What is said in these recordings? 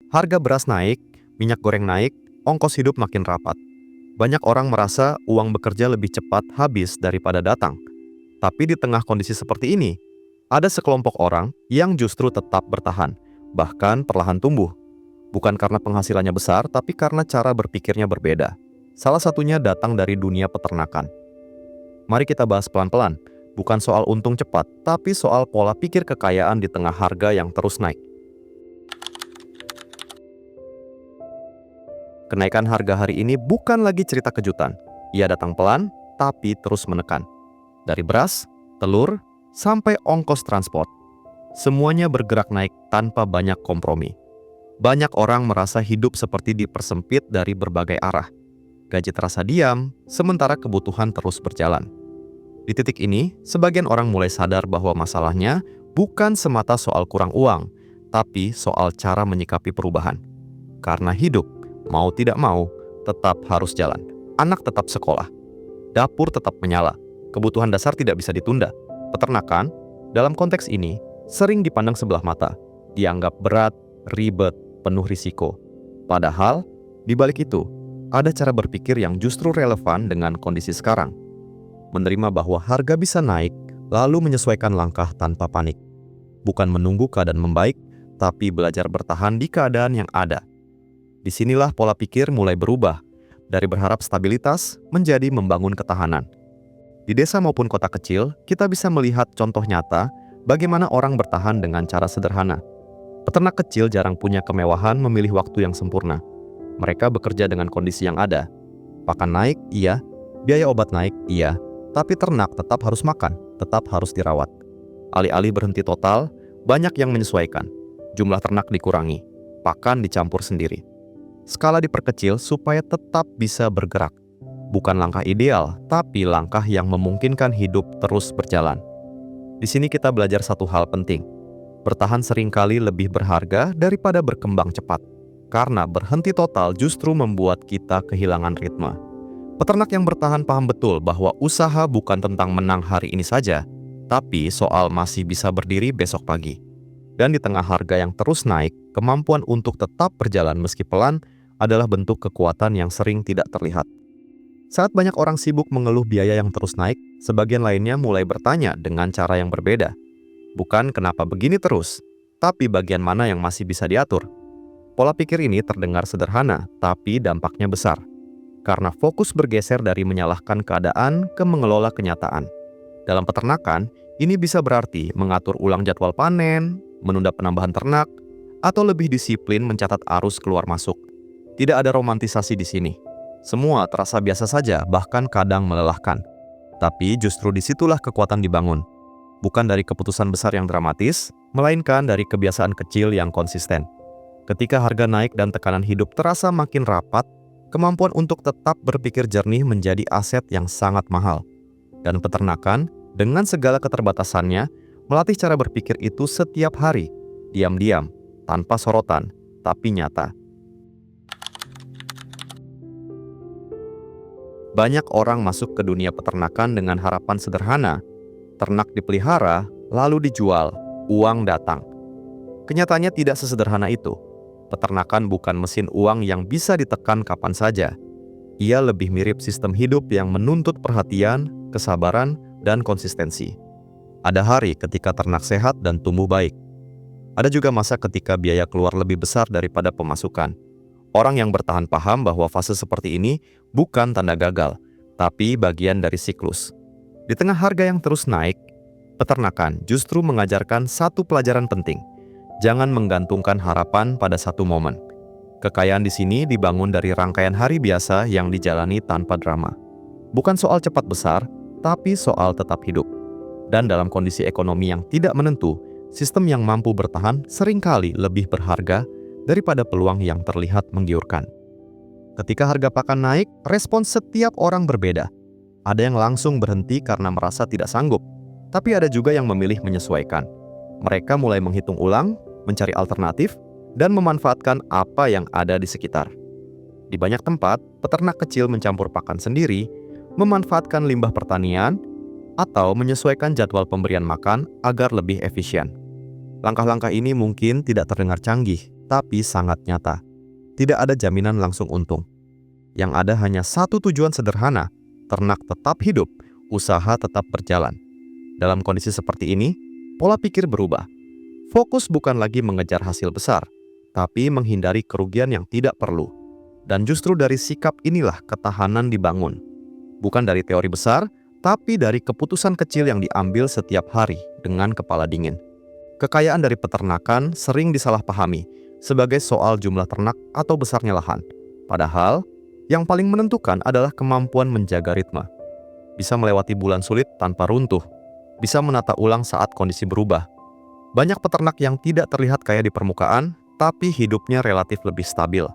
Harga beras naik, minyak goreng naik, ongkos hidup makin rapat. Banyak orang merasa uang bekerja lebih cepat habis daripada datang. Tapi di tengah kondisi seperti ini, ada sekelompok orang yang justru tetap bertahan, bahkan perlahan tumbuh. Bukan karena penghasilannya besar, tapi karena cara berpikirnya berbeda. Salah satunya datang dari dunia peternakan. Mari kita bahas pelan-pelan, bukan soal untung cepat, tapi soal pola pikir kekayaan di tengah harga yang terus naik. Kenaikan harga hari ini bukan lagi cerita kejutan. Ia datang pelan, tapi terus menekan. Dari beras, telur, sampai ongkos transport. Semuanya bergerak naik tanpa banyak kompromi. Banyak orang merasa hidup seperti dipersempit dari berbagai arah. Gaji terasa diam, sementara kebutuhan terus berjalan. Di titik ini, sebagian orang mulai sadar bahwa masalahnya bukan semata soal kurang uang, tapi soal cara menyikapi perubahan. Karena hidup, mau tidak mau, tetap harus jalan. Anak tetap sekolah, dapur tetap menyala, kebutuhan dasar tidak bisa ditunda. Peternakan, dalam konteks ini, sering dipandang sebelah mata, dianggap berat, ribet, penuh risiko. Padahal, di balik itu, ada cara berpikir yang justru relevan dengan kondisi sekarang. Menerima bahwa harga bisa naik, lalu menyesuaikan langkah tanpa panik. Bukan menunggu keadaan membaik, tapi belajar bertahan di keadaan yang ada. Disinilah pola pikir mulai berubah, dari berharap stabilitas menjadi membangun ketahanan. Di desa maupun kota kecil, kita bisa melihat contoh nyata bagaimana orang bertahan dengan cara sederhana. Peternak kecil jarang punya kemewahan memilih waktu yang sempurna. Mereka bekerja dengan kondisi yang ada. Pakan naik, iya. Biaya obat naik, iya. Tapi ternak tetap harus makan, tetap harus dirawat. Alih-alih berhenti total, banyak yang menyesuaikan. Jumlah ternak dikurangi, pakan dicampur sendiri. Skala diperkecil supaya tetap bisa bergerak. Bukan langkah ideal, tapi langkah yang memungkinkan hidup terus berjalan. Di sini kita belajar satu hal penting. Bertahan seringkali lebih berharga daripada berkembang cepat. Karena berhenti total justru membuat kita kehilangan ritme. Peternak yang bertahan paham betul bahwa usaha bukan tentang menang hari ini saja, tapi soal masih bisa berdiri besok pagi. Dan di tengah harga yang terus naik, kemampuan untuk tetap berjalan meski pelan adalah bentuk kekuatan yang sering tidak terlihat. Saat banyak orang sibuk mengeluh biaya yang terus naik, sebagian lainnya mulai bertanya dengan cara yang berbeda. Bukan kenapa begini terus, tapi bagian mana yang masih bisa diatur. Pola pikir ini terdengar sederhana, tapi dampaknya besar. Karena fokus bergeser dari menyalahkan keadaan ke mengelola kenyataan. Dalam peternakan, ini bisa berarti mengatur ulang jadwal panen, menunda penambahan ternak, atau lebih disiplin mencatat arus keluar masuk. Tidak ada romantisasi di sini. Semua terasa biasa saja, bahkan kadang melelahkan. Tapi justru disitulah kekuatan dibangun. Bukan dari keputusan besar yang dramatis, melainkan dari kebiasaan kecil yang konsisten. Ketika harga naik dan tekanan hidup terasa makin rapat, kemampuan untuk tetap berpikir jernih menjadi aset yang sangat mahal. Dan peternakan, dengan segala keterbatasannya, melatih cara berpikir itu setiap hari, diam-diam, tanpa sorotan, tapi nyata. Banyak orang masuk ke dunia peternakan dengan harapan sederhana. Ternak dipelihara, lalu dijual, uang datang. Kenyataannya tidak sesederhana itu. Peternakan bukan mesin uang yang bisa ditekan kapan saja. Ia lebih mirip sistem hidup yang menuntut perhatian, kesabaran, dan konsistensi. Ada hari ketika ternak sehat dan tumbuh baik. Ada juga masa ketika biaya keluar lebih besar daripada pemasukan. Orang yang bertahan paham bahwa fase seperti ini bukan tanda gagal, tapi bagian dari siklus. Di tengah harga yang terus naik, peternakan justru mengajarkan satu pelajaran penting. Jangan menggantungkan harapan pada satu momen. Kekayaan di sini dibangun dari rangkaian hari biasa yang dijalani tanpa drama. Bukan soal cepat besar, tapi soal tetap hidup. Dan dalam kondisi ekonomi yang tidak menentu, sistem yang mampu bertahan seringkali lebih berharga daripada peluang yang terlihat menggiurkan. Ketika harga pakan naik, respon setiap orang berbeda. Ada yang langsung berhenti karena merasa tidak sanggup, tapi ada juga yang memilih menyesuaikan. Mereka mulai menghitung ulang, mencari alternatif, dan memanfaatkan apa yang ada di sekitar. Di banyak tempat, peternak kecil mencampur pakan sendiri, memanfaatkan limbah pertanian, atau menyesuaikan jadwal pemberian makan agar lebih efisien. Langkah-langkah ini mungkin tidak terdengar canggih, tapi sangat nyata. Tidak ada jaminan langsung untung. Yang ada hanya satu tujuan sederhana, ternak tetap hidup, usaha tetap berjalan. Dalam kondisi seperti ini, pola pikir berubah. Fokus bukan lagi mengejar hasil besar, tapi menghindari kerugian yang tidak perlu. Dan justru dari sikap inilah ketahanan dibangun. Bukan dari teori besar, tapi dari keputusan kecil yang diambil setiap hari dengan kepala dingin. Kekayaan dari peternakan sering disalahpahami sebagai soal jumlah ternak atau besarnya lahan. Padahal, yang paling menentukan adalah kemampuan menjaga ritme. Bisa melewati bulan sulit tanpa runtuh, bisa menata ulang saat kondisi berubah. Banyak peternak yang tidak terlihat kaya di permukaan, tapi hidupnya relatif lebih stabil.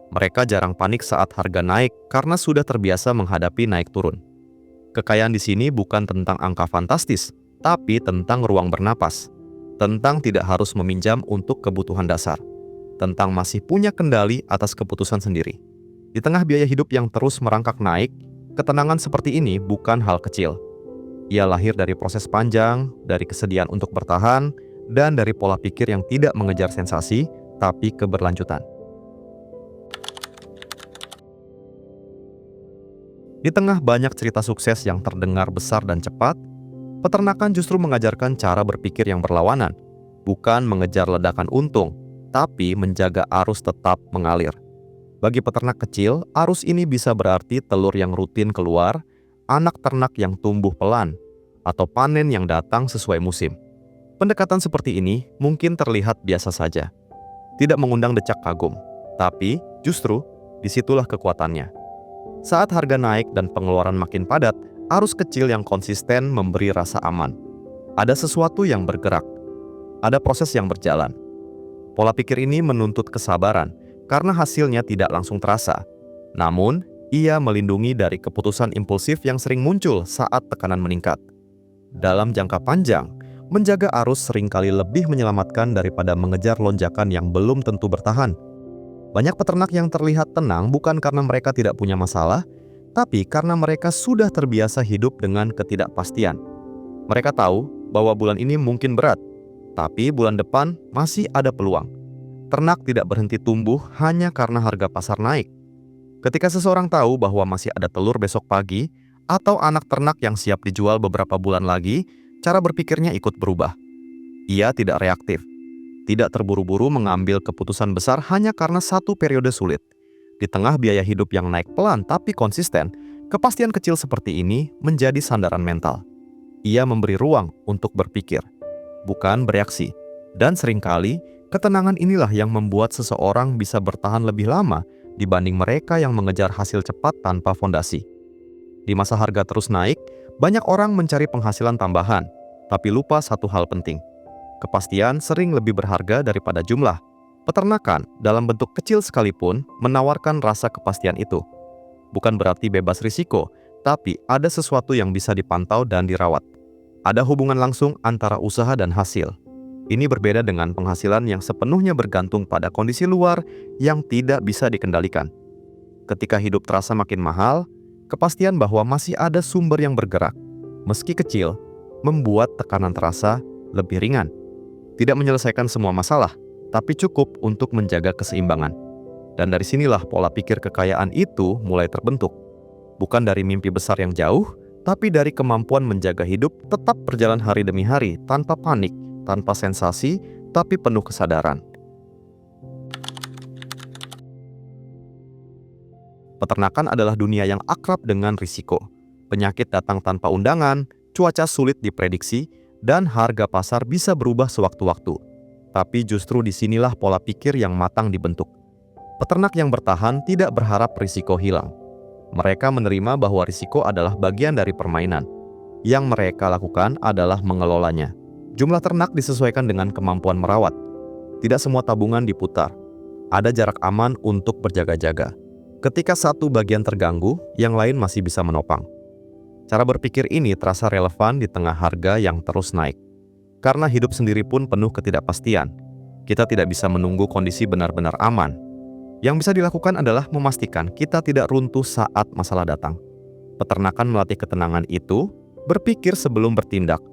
Mereka jarang panik saat harga naik karena sudah terbiasa menghadapi naik turun. Kekayaan di sini bukan tentang angka fantastis, tapi tentang ruang bernapas. Tentang tidak harus meminjam untuk kebutuhan dasar. Tentang masih punya kendali atas keputusan sendiri. Di tengah biaya hidup yang terus merangkak naik, ketenangan seperti ini bukan hal kecil. Ia lahir dari proses panjang, dari kesediaan untuk bertahan, dan dari pola pikir yang tidak mengejar sensasi, tapi keberlanjutan. Di tengah banyak cerita sukses yang terdengar besar dan cepat, peternakan justru mengajarkan cara berpikir yang berlawanan, bukan mengejar ledakan untung, tapi menjaga arus tetap mengalir. Bagi peternak kecil, arus ini bisa berarti telur yang rutin keluar, anak ternak yang tumbuh pelan, atau panen yang datang sesuai musim. Pendekatan seperti ini mungkin terlihat biasa saja, tidak mengundang decak kagum, tapi justru disitulah kekuatannya. Saat harga naik dan pengeluaran makin padat, arus kecil yang konsisten memberi rasa aman. Ada sesuatu yang bergerak, ada proses yang berjalan. Pola pikir ini menuntut kesabaran, karena hasilnya tidak langsung terasa. Namun, ia melindungi dari keputusan impulsif yang sering muncul saat tekanan meningkat. Dalam jangka panjang, menjaga arus seringkali lebih menyelamatkan daripada mengejar lonjakan yang belum tentu bertahan. Banyak peternak yang terlihat tenang bukan karena mereka tidak punya masalah, tapi karena mereka sudah terbiasa hidup dengan ketidakpastian. Mereka tahu bahwa bulan ini mungkin berat, tapi bulan depan masih ada peluang. Ternak tidak berhenti tumbuh hanya karena harga pasar naik. Ketika seseorang tahu bahwa masih ada telur besok pagi, atau anak ternak yang siap dijual beberapa bulan lagi, cara berpikirnya ikut berubah. Ia tidak reaktif, tidak terburu-buru mengambil keputusan besar hanya karena satu periode sulit. Di tengah biaya hidup yang naik pelan tapi konsisten, kepastian kecil seperti ini menjadi sandaran mental. Ia memberi ruang untuk berpikir, bukan bereaksi. Dan seringkali, ketenangan inilah yang membuat seseorang bisa bertahan lebih lama dibanding mereka yang mengejar hasil cepat tanpa fondasi. Di masa harga terus naik, banyak orang mencari penghasilan tambahan, tapi lupa satu hal penting. Kepastian sering lebih berharga daripada jumlah. Peternakan, dalam bentuk kecil sekalipun, menawarkan rasa kepastian itu. Bukan berarti bebas risiko, tapi ada sesuatu yang bisa dipantau dan dirawat. Ada hubungan langsung antara usaha dan hasil. Ini berbeda dengan penghasilan yang sepenuhnya bergantung pada kondisi luar yang tidak bisa dikendalikan. Ketika hidup terasa makin mahal, kepastian bahwa masih ada sumber yang bergerak, meski kecil, membuat tekanan terasa lebih ringan. Tidak menyelesaikan semua masalah, tapi cukup untuk menjaga keseimbangan. Dan dari sinilah pola pikir kekayaan itu mulai terbentuk. Bukan dari mimpi besar yang jauh, tapi dari kemampuan menjaga hidup tetap berjalan hari demi hari, tanpa panik, tanpa sensasi, tapi penuh kesadaran. Peternakan adalah dunia yang akrab dengan risiko. Penyakit datang tanpa undangan, cuaca sulit diprediksi, dan harga pasar bisa berubah sewaktu-waktu. Tapi justru disinilah pola pikir yang matang dibentuk. Peternak yang bertahan tidak berharap risiko hilang. Mereka menerima bahwa risiko adalah bagian dari permainan. Yang mereka lakukan adalah mengelolanya. Jumlah ternak disesuaikan dengan kemampuan merawat. Tidak semua tabungan diputar. Ada jarak aman untuk berjaga-jaga. Ketika satu bagian terganggu, yang lain masih bisa menopang. Cara berpikir ini terasa relevan di tengah harga yang terus naik. Karena hidup sendiri pun penuh ketidakpastian. Kita tidak bisa menunggu kondisi benar-benar aman. Yang bisa dilakukan adalah memastikan kita tidak runtuh saat masalah datang. Peternakan melatih ketenangan itu, berpikir sebelum bertindak,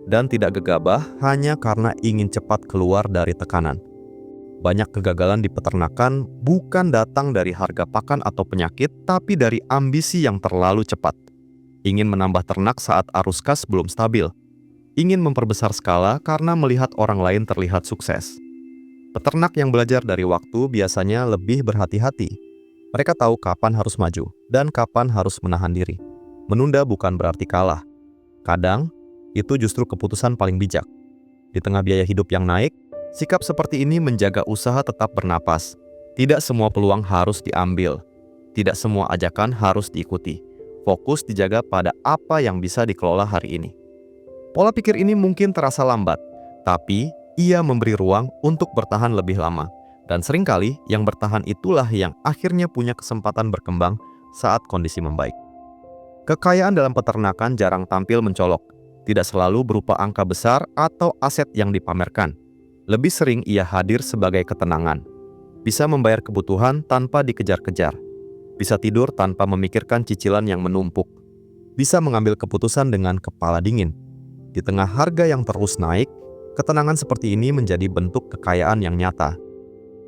dan tidak gegabah hanya karena ingin cepat keluar dari tekanan. Banyak kegagalan di peternakan bukan datang dari harga pakan atau penyakit, tapi dari ambisi yang terlalu cepat. Ingin menambah ternak saat arus kas belum stabil. Ingin memperbesar skala karena melihat orang lain terlihat sukses. Peternak yang belajar dari waktu biasanya lebih berhati-hati. Mereka tahu kapan harus maju dan kapan harus menahan diri. Menunda bukan berarti kalah. Kadang, itu justru keputusan paling bijak. Di tengah biaya hidup yang naik, sikap seperti ini menjaga usaha tetap bernapas. Tidak semua peluang harus diambil. Tidak semua ajakan harus diikuti. Fokus dijaga pada apa yang bisa dikelola hari ini. Pola pikir ini mungkin terasa lambat, tapi ia memberi ruang untuk bertahan lebih lama. Dan seringkali yang bertahan itulah yang akhirnya punya kesempatan berkembang saat kondisi membaik. Kekayaan dalam peternakan jarang tampil mencolok. Tidak selalu berupa angka besar atau aset yang dipamerkan. Lebih sering ia hadir sebagai ketenangan. Bisa membayar kebutuhan tanpa dikejar-kejar. Bisa tidur tanpa memikirkan cicilan yang menumpuk. Bisa mengambil keputusan dengan kepala dingin. Di tengah harga yang terus naik, ketenangan seperti ini menjadi bentuk kekayaan yang nyata.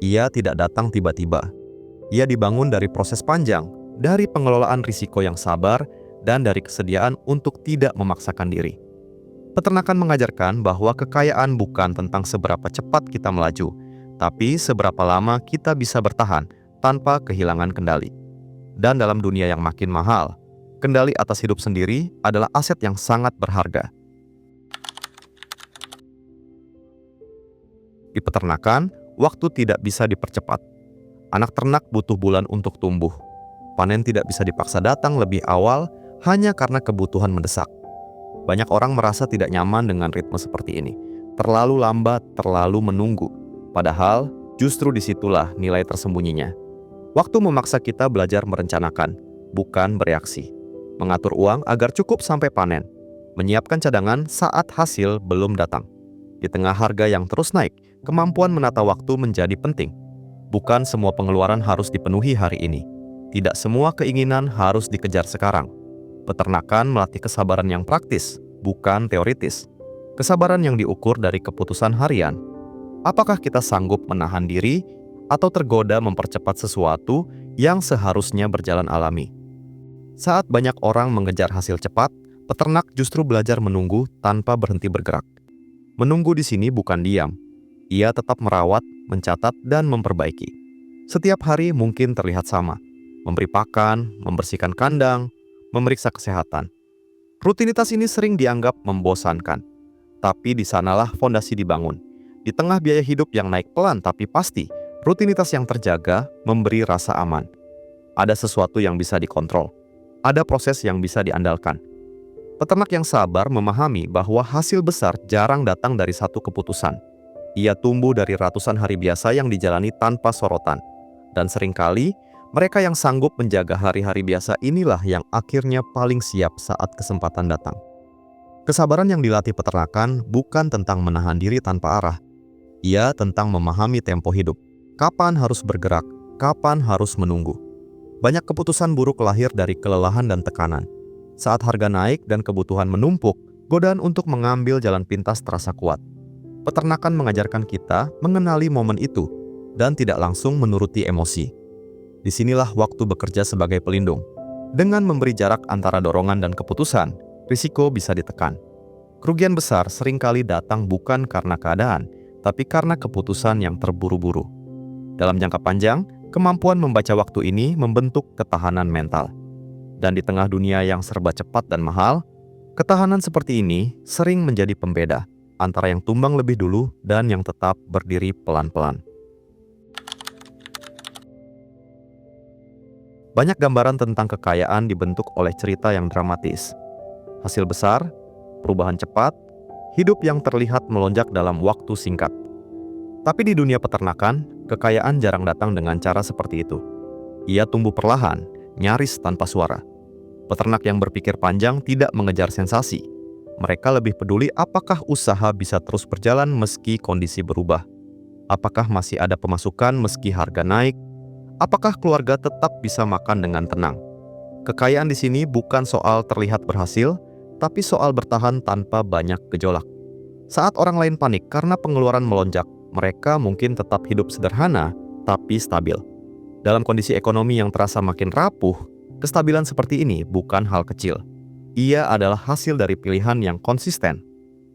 Ia tidak datang tiba-tiba. Ia dibangun dari proses panjang, dari pengelolaan risiko yang sabar, dan dari kesediaan untuk tidak memaksakan diri. Peternakan mengajarkan bahwa kekayaan bukan tentang seberapa cepat kita melaju, tapi seberapa lama kita bisa bertahan tanpa kehilangan kendali. Dan dalam dunia yang makin mahal, kendali atas hidup sendiri adalah aset yang sangat berharga. Di peternakan, waktu tidak bisa dipercepat. Anak ternak butuh bulan untuk tumbuh. Panen tidak bisa dipaksa datang lebih awal hanya karena kebutuhan mendesak. Banyak orang merasa tidak nyaman dengan ritme seperti ini. Terlalu lambat, terlalu menunggu. Padahal, justru disitulah nilai tersembunyinya. Waktu memaksa kita belajar merencanakan, bukan bereaksi. Mengatur uang agar cukup sampai panen. Menyiapkan cadangan saat hasil belum datang. Di tengah harga yang terus naik, kemampuan menata waktu menjadi penting. Bukan semua pengeluaran harus dipenuhi hari ini. Tidak semua keinginan harus dikejar sekarang. Peternakan melatih kesabaran yang praktis, bukan teoritis. Kesabaran yang diukur dari keputusan harian. Apakah kita sanggup menahan diri atau tergoda mempercepat sesuatu yang seharusnya berjalan alami? Saat banyak orang mengejar hasil cepat, peternak justru belajar menunggu tanpa berhenti bergerak. Menunggu di sini bukan diam. Ia tetap merawat, mencatat, dan memperbaiki. Setiap hari mungkin terlihat sama. Memberi pakan, membersihkan kandang, memeriksa kesehatan. Rutinitas ini sering dianggap membosankan. Tapi di sanalah fondasi dibangun. Di tengah biaya hidup yang naik pelan tapi pasti, rutinitas yang terjaga memberi rasa aman. Ada sesuatu yang bisa dikontrol. Ada proses yang bisa diandalkan. Peternak yang sabar memahami bahwa hasil besar jarang datang dari satu keputusan. Ia tumbuh dari ratusan hari biasa yang dijalani tanpa sorotan. Dan seringkali, mereka yang sanggup menjaga hari-hari biasa inilah yang akhirnya paling siap saat kesempatan datang. Kesabaran yang dilatih peternakan bukan tentang menahan diri tanpa arah. Ia tentang memahami tempo hidup. Kapan harus bergerak, kapan harus menunggu. Banyak keputusan buruk lahir dari kelelahan dan tekanan. Saat harga naik dan kebutuhan menumpuk, godaan untuk mengambil jalan pintas terasa kuat. Peternakan mengajarkan kita mengenali momen itu dan tidak langsung menuruti emosi. Disinilah waktu bekerja sebagai pelindung. Dengan memberi jarak antara dorongan dan keputusan, risiko bisa ditekan. Kerugian besar seringkali datang bukan karena keadaan, tapi karena keputusan yang terburu-buru. Dalam jangka panjang, kemampuan membaca waktu ini membentuk ketahanan mental. Dan di tengah dunia yang serba cepat dan mahal, ketahanan seperti ini sering menjadi pembeda antara yang tumbang lebih dulu dan yang tetap berdiri pelan-pelan. Banyak gambaran tentang kekayaan dibentuk oleh cerita yang dramatis. Hasil besar, perubahan cepat, hidup yang terlihat melonjak dalam waktu singkat. Tapi di dunia peternakan, kekayaan jarang datang dengan cara seperti itu. Ia tumbuh perlahan, nyaris tanpa suara. Peternak yang berpikir panjang tidak mengejar sensasi. Mereka lebih peduli apakah usaha bisa terus berjalan meski kondisi berubah. Apakah masih ada pemasukan meski harga naik? Apakah keluarga tetap bisa makan dengan tenang? Kekayaan di sini bukan soal terlihat berhasil, tapi soal bertahan tanpa banyak gejolak. Saat orang lain panik karena pengeluaran melonjak, mereka mungkin tetap hidup sederhana, tapi stabil. Dalam kondisi ekonomi yang terasa makin rapuh, kestabilan seperti ini bukan hal kecil. Ia adalah hasil dari pilihan yang konsisten.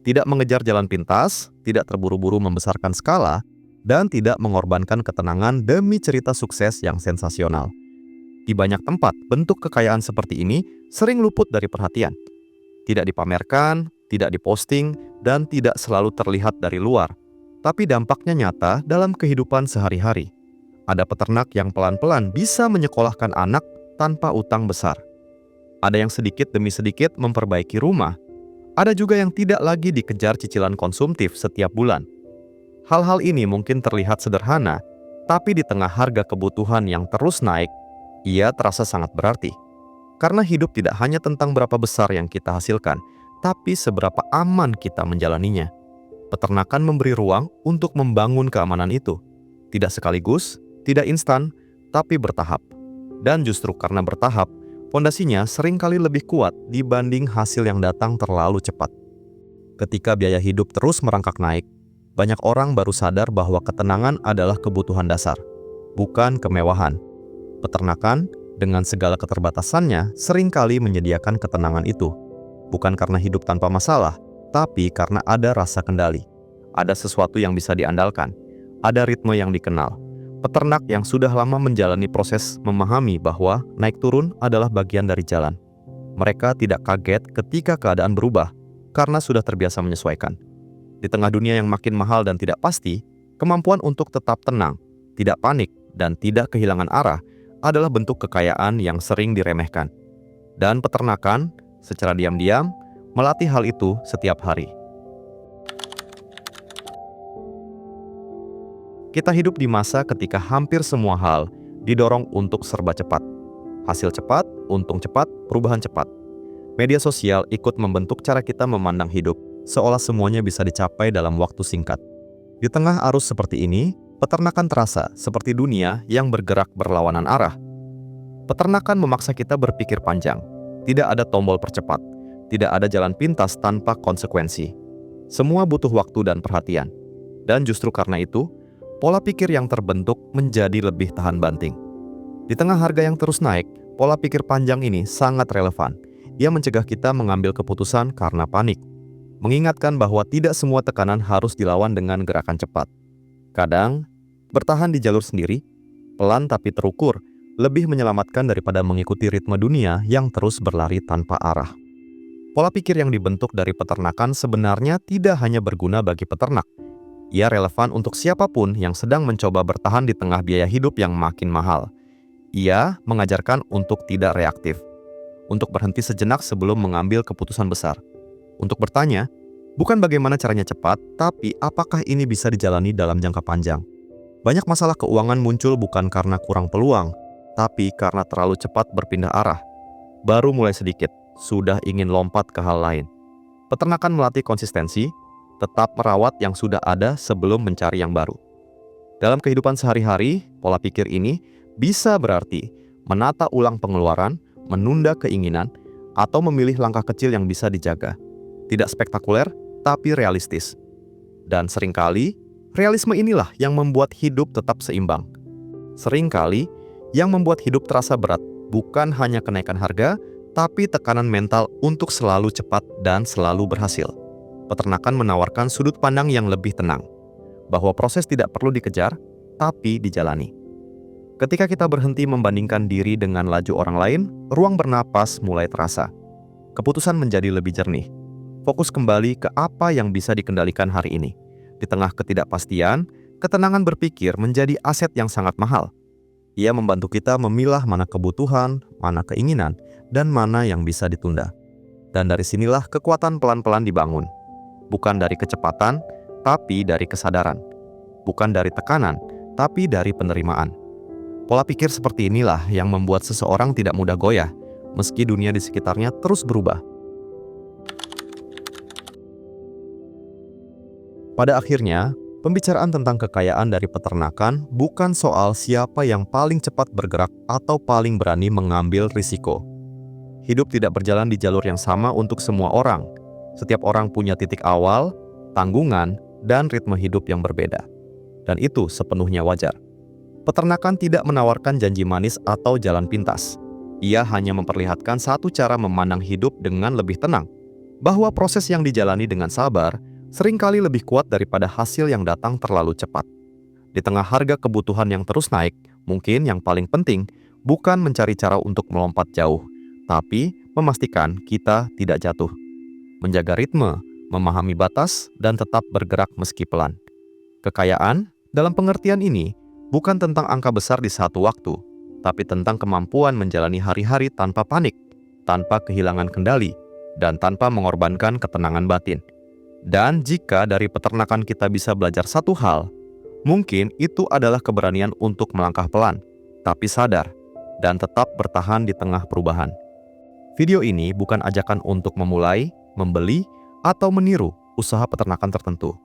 Tidak mengejar jalan pintas, tidak terburu-buru membesarkan skala, dan tidak mengorbankan ketenangan demi cerita sukses yang sensasional. Di banyak tempat, bentuk kekayaan seperti ini sering luput dari perhatian. Tidak dipamerkan, tidak diposting, dan tidak selalu terlihat dari luar. Tapi dampaknya nyata dalam kehidupan sehari-hari. Ada peternak yang pelan-pelan bisa menyekolahkan anak tanpa utang besar. Ada yang sedikit demi sedikit memperbaiki rumah. Ada juga yang tidak lagi dikejar cicilan konsumtif setiap bulan. Hal-hal ini mungkin terlihat sederhana, tapi di tengah harga kebutuhan yang terus naik, ia terasa sangat berarti. Karena hidup tidak hanya tentang berapa besar yang kita hasilkan, tapi seberapa aman kita menjalaninya. Peternakan memberi ruang untuk membangun keamanan itu. Tidak sekaligus, tidak instan, tapi bertahap. Dan justru karena bertahap, fondasinya seringkali lebih kuat dibanding hasil yang datang terlalu cepat. Ketika biaya hidup terus merangkak naik, banyak orang baru sadar bahwa ketenangan adalah kebutuhan dasar, bukan kemewahan. Peternakan, dengan segala keterbatasannya, seringkali menyediakan ketenangan itu. Bukan karena hidup tanpa masalah, tapi karena ada rasa kendali. Ada sesuatu yang bisa diandalkan, ada ritme yang dikenal. Peternak yang sudah lama menjalani proses memahami bahwa naik turun adalah bagian dari jalan. Mereka tidak kaget ketika keadaan berubah, karena sudah terbiasa menyesuaikan. Di tengah dunia yang makin mahal dan tidak pasti, kemampuan untuk tetap tenang, tidak panik, dan tidak kehilangan arah adalah bentuk kekayaan yang sering diremehkan. Dan peternakan, secara diam-diam, melatih hal itu setiap hari. Kita hidup di masa ketika hampir semua hal didorong untuk serba cepat. Hasil cepat, untung cepat, perubahan cepat. Media sosial ikut membentuk cara kita memandang hidup, seolah semuanya bisa dicapai dalam waktu singkat. Di tengah arus seperti ini, peternakan terasa seperti dunia yang bergerak berlawanan arah. Peternakan memaksa kita berpikir panjang. Tidak ada tombol percepat, tidak ada jalan pintas tanpa konsekuensi. Semua butuh waktu dan perhatian. Dan justru karena itu, pola pikir yang terbentuk menjadi lebih tahan banting. Di tengah harga yang terus naik, pola pikir panjang ini sangat relevan. Ia mencegah kita mengambil keputusan karena panik. Mengingatkan bahwa tidak semua tekanan harus dilawan dengan gerakan cepat. Kadang, bertahan di jalur sendiri, pelan tapi terukur, lebih menyelamatkan daripada mengikuti ritme dunia yang terus berlari tanpa arah. Pola pikir yang dibentuk dari peternakan sebenarnya tidak hanya berguna bagi peternak. Ia relevan untuk siapapun yang sedang mencoba bertahan di tengah biaya hidup yang makin mahal. Ia mengajarkan untuk tidak reaktif, untuk berhenti sejenak sebelum mengambil keputusan besar, untuk bertanya, bukan bagaimana caranya cepat, tapi apakah ini bisa dijalani dalam jangka panjang. Banyak masalah keuangan muncul bukan karena kurang peluang, tapi karena terlalu cepat berpindah arah. Baru mulai sedikit, sudah ingin lompat ke hal lain. Peternakan melatih konsistensi, tetap merawat yang sudah ada sebelum mencari yang baru. Dalam kehidupan sehari-hari, pola pikir ini bisa berarti menata ulang pengeluaran, menunda keinginan, atau memilih langkah kecil yang bisa dijaga. Tidak spektakuler, tapi realistis. Dan seringkali, realisme inilah yang membuat hidup tetap seimbang. Seringkali, yang membuat hidup terasa berat bukan hanya kenaikan harga, tapi tekanan mental untuk selalu cepat dan selalu berhasil. Peternakan menawarkan sudut pandang yang lebih tenang, bahwa proses tidak perlu dikejar, tapi dijalani. Ketika kita berhenti membandingkan diri dengan laju orang lain, ruang bernapas mulai terasa. Keputusan menjadi lebih jernih. Fokus kembali ke apa yang bisa dikendalikan hari ini. Di tengah ketidakpastian, ketenangan berpikir menjadi aset yang sangat mahal. Ia membantu kita memilah mana kebutuhan, mana keinginan, dan mana yang bisa ditunda. Dan dari sinilah kekuatan pelan-pelan dibangun. Bukan dari kecepatan, tapi dari kesadaran. Bukan dari tekanan, tapi dari penerimaan. Pola pikir seperti inilah yang membuat seseorang tidak mudah goyah, meski dunia di sekitarnya terus berubah. Pada akhirnya, pembicaraan tentang kekayaan dari peternakan bukan soal siapa yang paling cepat bergerak atau paling berani mengambil risiko. Hidup tidak berjalan di jalur yang sama untuk semua orang. Setiap orang punya titik awal, tanggungan, dan ritme hidup yang berbeda. dan itu sepenuhnya wajar. Peternakan tidak menawarkan janji manis atau jalan pintas. Ia hanya memperlihatkan satu cara memandang hidup dengan lebih tenang, bahwa proses yang dijalani dengan sabar seringkali lebih kuat daripada hasil yang datang terlalu cepat. Di tengah harga kebutuhan yang terus naik, mungkin yang paling penting bukan mencari cara untuk melompat jauh, tapi memastikan kita tidak jatuh. Menjaga ritme, memahami batas, dan tetap bergerak meski pelan. Kekayaan, dalam pengertian ini, bukan tentang angka besar di satu waktu, tapi tentang kemampuan menjalani hari-hari tanpa panik, tanpa kehilangan kendali, dan tanpa mengorbankan ketenangan batin. Dan jika dari peternakan kita bisa belajar satu hal, mungkin itu adalah keberanian untuk melangkah pelan, tapi sadar, dan tetap bertahan di tengah perubahan. Video ini bukan ajakan untuk memulai, membeli, atau meniru usaha peternakan tertentu.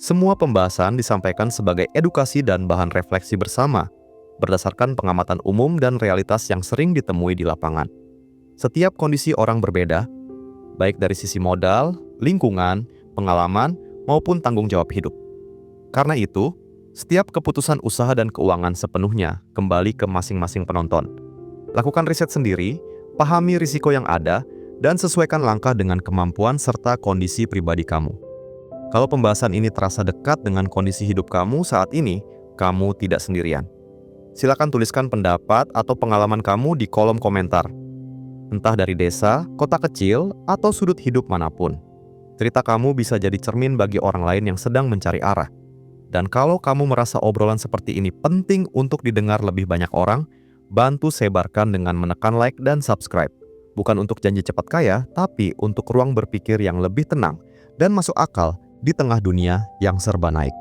Semua pembahasan disampaikan sebagai edukasi dan bahan refleksi bersama, berdasarkan pengamatan umum dan realitas yang sering ditemui di lapangan. Setiap kondisi orang berbeda, baik dari sisi modal, lingkungan, pengalaman, maupun tanggung jawab hidup. Karena itu, setiap keputusan usaha dan keuangan sepenuhnya kembali ke masing-masing penonton. Lakukan riset sendiri, pahami risiko yang ada, dan sesuaikan langkah dengan kemampuan serta kondisi pribadi kamu. Kalau pembahasan ini terasa dekat dengan kondisi hidup kamu saat ini, kamu tidak sendirian. Silakan tuliskan pendapat atau pengalaman kamu di kolom komentar. Entah dari desa, kota kecil, atau sudut hidup manapun. Cerita kamu bisa jadi cermin bagi orang lain yang sedang mencari arah. Dan kalau kamu merasa obrolan seperti ini penting untuk didengar lebih banyak orang, bantu sebarkan dengan menekan like dan subscribe. Bukan untuk janji cepat kaya, tapi untuk ruang berpikir yang lebih tenang dan masuk akal di tengah dunia yang serba naik.